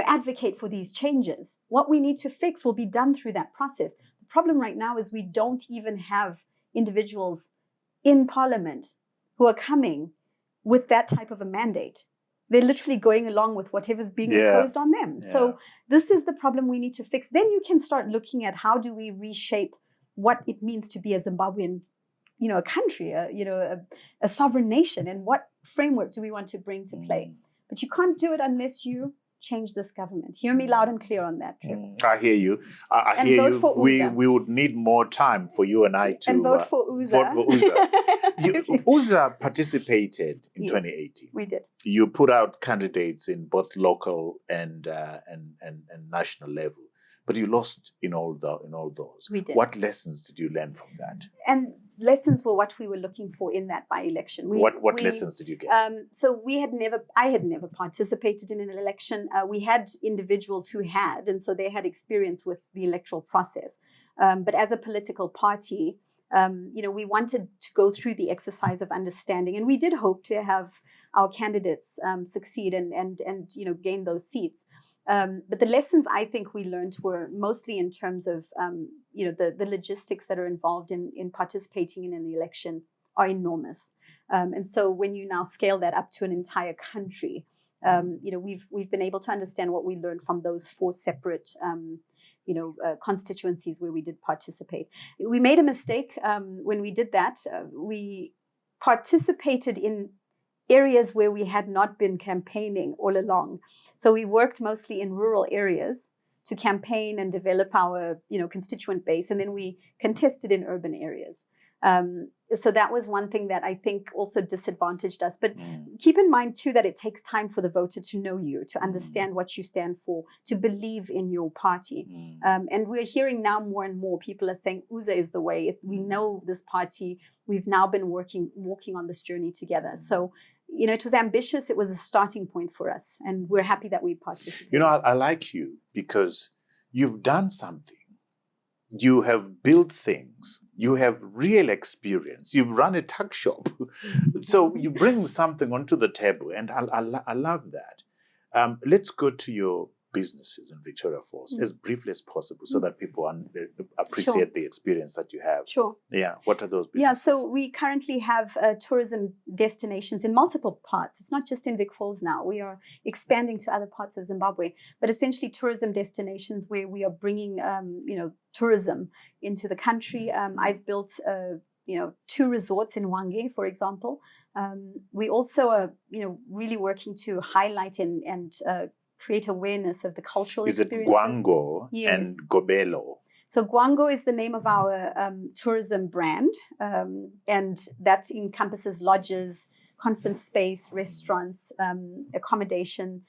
advocate for these changes. What we need to fix will be done through that process. The problem right now is we don't even have individuals in parliament who are coming with that type of a mandate. They're literally going along with whatever's being imposed on them. Yeah. So this is the problem we need to fix. Then you can start looking at how do we reshape what it means to be a Zimbabwean, a country, a sovereign nation, and what framework do we want to bring to play. But you can't do it unless you change this government. Hear me loud and clear on that, Trevor. I hear you. I hear you. We would need more time for you and I to vote for UZA. Vote for UZA. UZA participated in 2018. We did. You put out candidates in both local and national level, but you lost in all those. We did. What lessons did you learn from that? And lessons were what we were looking for in that by-election. What lessons did you get? So I had never participated in an election. We had individuals who had, and so they had experience with the electoral process. But as a political party, we wanted to go through the exercise of understanding, and we did hope to have our candidates succeed and gain those seats. But the lessons I think we learned were mostly in terms of, the logistics that are involved in participating in an election are enormous. And so when you now scale that up to an entire country, we've been able to understand what we learned from those 4 separate, constituencies where we did participate. We made a mistake when we did that. We participated in areas where we had not been campaigning all along. So we worked mostly in rural areas to campaign and develop our, constituent base, and then we contested in urban areas. So that was one thing that I think also disadvantaged us. But keep in mind too that it takes time for the voter to know you, to understand what you stand for, to believe in your party. And we're hearing now more and more people are saying UZA is the way. We know this party. We've now been walking on this journey together. So it was ambitious. It was a starting point for us, and we're happy that we participated. I like you because you've done something. You have built things. You have real experience. You've run a tuck shop. So you bring something onto the table, and I love that. Let's go to your businesses in Victoria Falls as briefly as possible so that people appreciate the experience that you have. Sure. Yeah. What are those businesses? Yeah, so we currently have tourism destinations in multiple parts. It's not just in Vic Falls now. We are expanding to other parts of Zimbabwe, but essentially tourism destinations where we are bringing, tourism into the country. I've built, 2 resorts in Hwange, for example. We also are, really working to highlight and create awareness of the cultural experiences. Is it Gwango and Gobelo? So Gwango is the name of our tourism brand, and that encompasses lodges, conference space, restaurants, accommodation,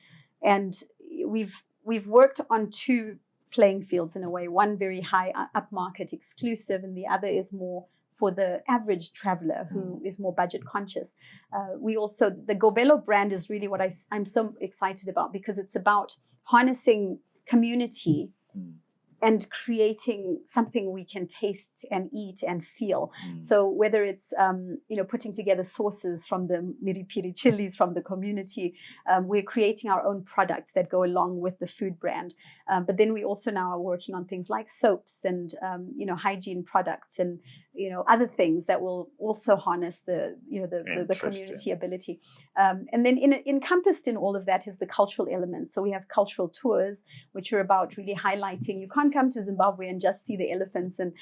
and we've worked on 2 playing fields in a way. One very high upmarket exclusive, and the other is more for the average traveler who is more budget conscious. The Gobelo brand is really what I'm so excited about, because it's about harnessing community and creating something we can taste and eat and feel. So whether it's, putting together sauces from the miripiri chilies from the community, we're creating our own products that go along with the food brand. But then we also now are working on things like soaps and, hygiene products and, other things that will also harness the community ability. And then encompassed in all of that is the cultural elements. So we have cultural tours, which are about really highlighting. You can't come to Zimbabwe and just see the elephants and,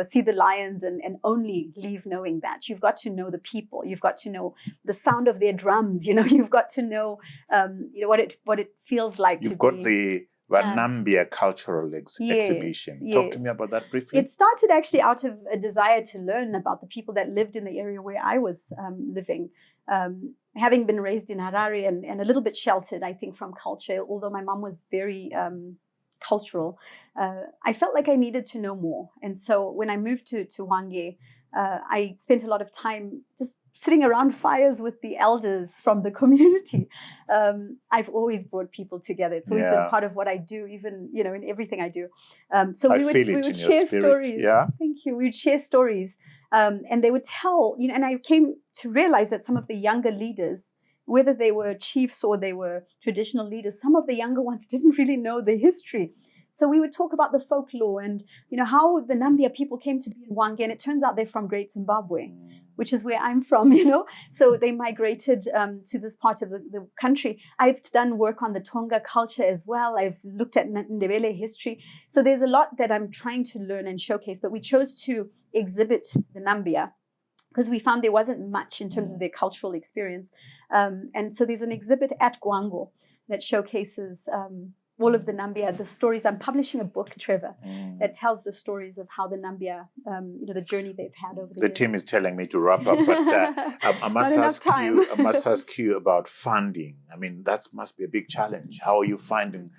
see the lions and only leave knowing that. You've got to know the people. You've got to know the sound of their drums. You've got to know, what it feels like. You've got the Vanambia cultural exhibition. Yes. Talk to me about that briefly. It started actually out of a desire to learn about the people that lived in the area where I was living. Having been raised in Harare and a little bit sheltered, I think, from culture, although my mom was very cultural, I felt like I needed to know more. And so when I moved to Hwange, I spent a lot of time just sitting around fires with the elders from the community. I've always brought people together. It's always been part of what I do, even in everything I do. So we would share stories. Yeah. Thank you. We would share stories, and they would tell. And I came to realize that some of the younger leaders, whether they were chiefs or they were traditional leaders, some of the younger ones didn't really know the history. So we would talk about the folklore and, how the Nambia people came to be in Hwange. And it turns out they're from Great Zimbabwe, which is where I'm from, So they migrated to this part of the country. I've done work on the Tonga culture as well. I've looked at Ndebele history. So there's a lot that I'm trying to learn and showcase. But we chose to exhibit the Nambia because we found there wasn't much in terms of their cultural experience. And so there's an exhibit at Gwango that showcases all of the Nambia, the stories. I'm publishing a book, Trevor, that tells the stories of how the Nambia, the journey they've had over the years. The team is telling me to wrap up, but I must ask you about funding. I mean, that must be a big challenge. How are you funding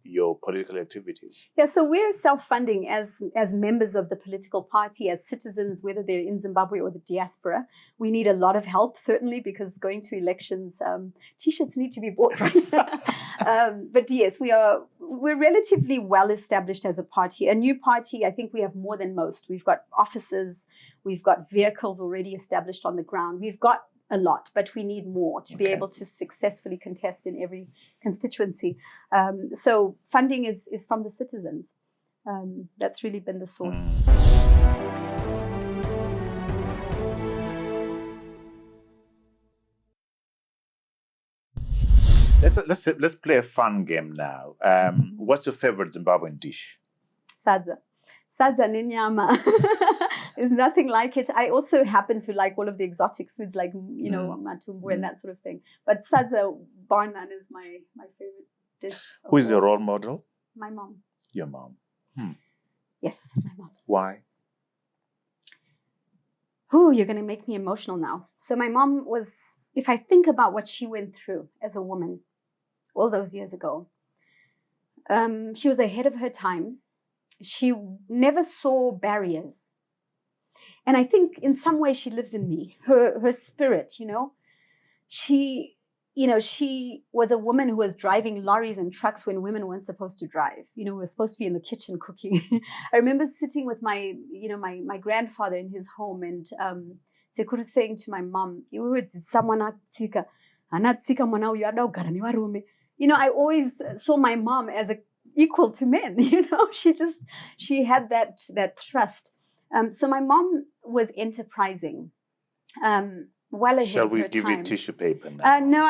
your political activities? Yeah, so we're self-funding as members of the political party, as citizens, whether they're in Zimbabwe or the diaspora. We need a lot of help, certainly, because going to elections, T-shirts need to be bought, right? But yes, we're relatively well established as a party. A new party, I think we have more than most. We've got offices, we've got vehicles already established on the ground. We've got a lot, but we need more to be able to successfully contest in every constituency. So funding is from the citizens. That's really been the source. Let's play a fun game now. What's your favorite Zimbabwean dish? Sadza nenyama. There's nothing like it. I also happen to like all of the exotic foods like, matumbo and that sort of thing. But sadza banan is my favorite dish. Who is your role model? My mom. Your mom. Yes, my mom. Why? Oh, you're going to make me emotional now. So my mom was, if I think about what she went through as a woman all those years ago, she was ahead of her time. She never saw barriers. And I think in some way she lives in me, her spirit, She was a woman who was driving lorries and trucks when women weren't supposed to drive. We were supposed to be in the kitchen cooking. I remember sitting with my grandfather in his home and Sekuru saying to my mom, I always saw my mom as equal to men, she had that trust. So my mom was enterprising, well ahead Shall of her we give time. you tissue paper now? No,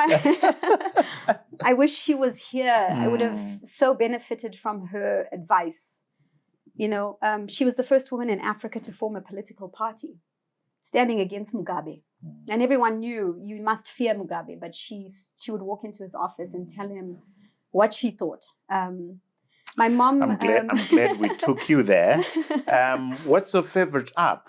I wish she was here. I would have so benefited from her advice. She was the first woman in Africa to form a political party, standing against Mugabe. And everyone knew you must fear Mugabe, but she would walk into his office and tell him what she thought. My mom. I'm glad we took you there. What's your favorite app?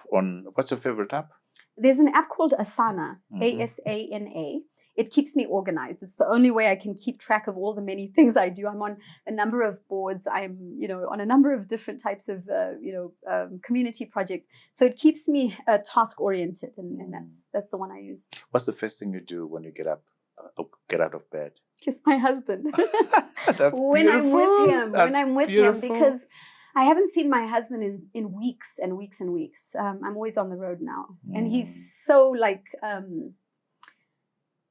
There's an app called Asana, ASANA. It keeps me organized. It's the only way I can keep track of all the many things I do. I'm on a number of boards. I'm, on a number of different types of, community projects. So it keeps me task oriented, and that's the one I use. What's the first thing you do when you get out of bed? Kiss my husband. When I'm with him, because I haven't seen my husband in weeks and weeks and weeks. I'm always on the road now. And he's so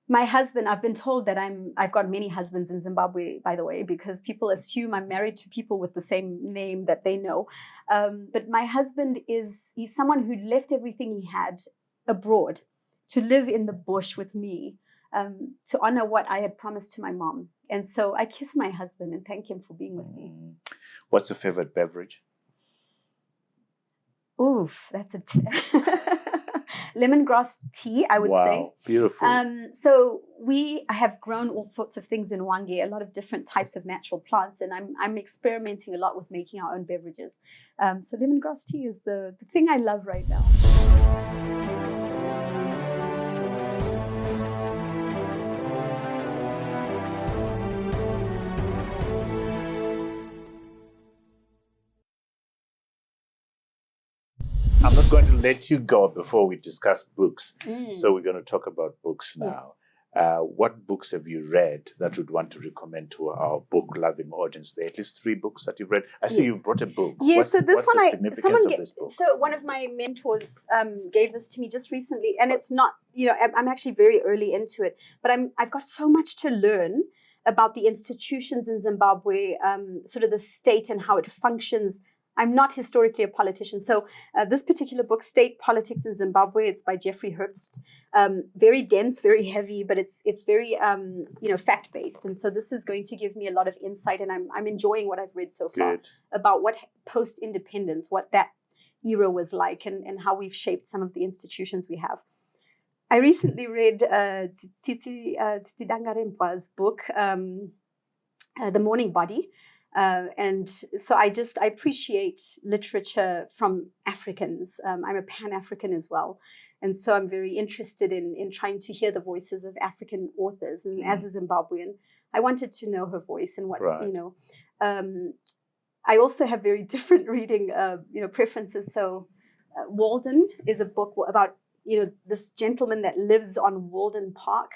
my husband, I've been told that I've got many husbands in Zimbabwe, by the way, because people assume I'm married to people with the same name that they know. But my husband he's someone who left everything he had abroad to live in the bush with me, to honor what I had promised to my mom. And so I kiss my husband and thank him for being with me. What's your favorite beverage? Oof, that's lemongrass tea, I would say. Wow, beautiful. So I have grown all sorts of things in Hwange, a lot of different types of natural plants, and I'm experimenting a lot with making our own beverages. So lemongrass tea is the thing I love right now. I'm not going to let you go before we discuss books. So we're going to talk about books now. Yes. What books have you read that you'd want to recommend to our book-loving audience? There are at least 3 books that you've read. I see you've brought a book. Yes, so this what's one the significance of this book? So one of my mentors gave this to me just recently, and it's not, I'm actually very early into it, but I've got so much to learn about the institutions in Zimbabwe, sort of the state and how it functions. I'm not historically a politician. So this particular book, State Politics in Zimbabwe, it's by Jeffrey Herbst. Very dense, very heavy, but it's very, fact-based. And so this is going to give me a lot of insight, and I'm enjoying what I've read so far about what post-independence, what that era was like, and how we've shaped some of the institutions we have. I recently read Tsitsi Dangarembwa's book, The Morning Body. And so I appreciate literature from Africans. I'm a Pan-African as well. And so I'm very interested in trying to hear the voices of African authors. And as a Zimbabwean, I wanted to know her voice and what, I also have very different reading, preferences. So Walden is a book about, this gentleman that lives on Walden Park.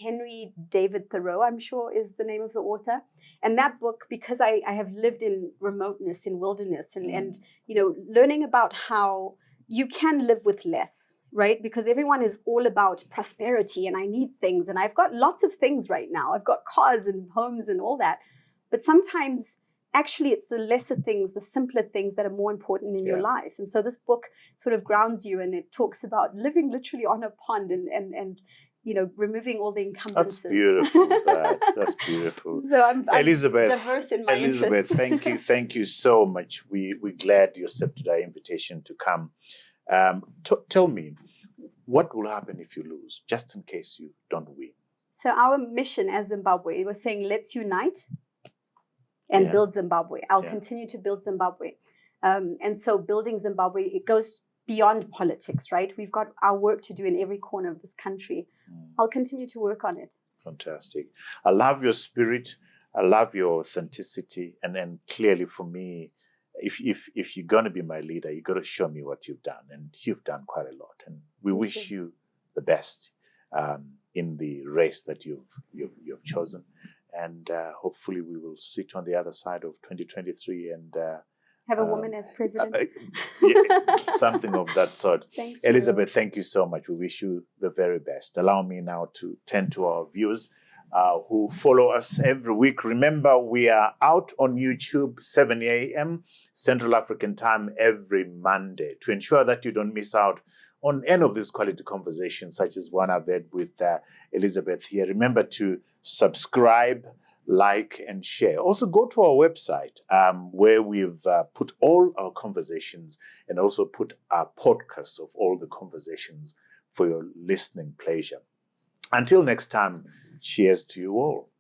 Henry David Thoreau, I'm sure, is the name of the author. And that book, because I have lived in remoteness, in wilderness, and learning about how you can live with less, right? Because everyone is all about prosperity, and I need things, and I've got lots of things right now. I've got cars and homes and all that. But sometimes actually it's the lesser things, the simpler things that are more important in your life. And so this book sort of grounds you, and it talks about living literally on a pond and removing all the encumbrances. That's beautiful. That's beautiful. So I'm Elisabeth, diverse in my Elisabeth, interests. thank you so much. We're glad you accepted our invitation to come. Tell me, what will happen if you lose, just in case you don't win? So our mission as Zimbabwe was saying, let's unite and build Zimbabwe. I'll continue to build Zimbabwe. And so building Zimbabwe, it goes beyond politics, right? We've got our work to do in every corner of this country. I'll continue to work on it. Fantastic. I love your spirit. I love your authenticity. And then clearly for me, if you're going to be my leader, you've got to show me what you've done. And you've done quite a lot. And we wish you the best in the race that you've chosen. And hopefully we will sit on the other side of 2023 and have a woman as president. Something of that sort. Thank you. Elisabeth, thank you so much. We wish you the very best. Allow me now to tend to our viewers who follow us every week. Remember, we are out on YouTube 7 a.m. Central African Time every Monday to ensure that you don't miss out on any of these quality conversations, such as one I've had with Elisabeth here. Remember to subscribe, like, and share. Also, go to our website where we've put all our conversations and also put our podcasts of all the conversations for your listening pleasure. Until next time, cheers to you all.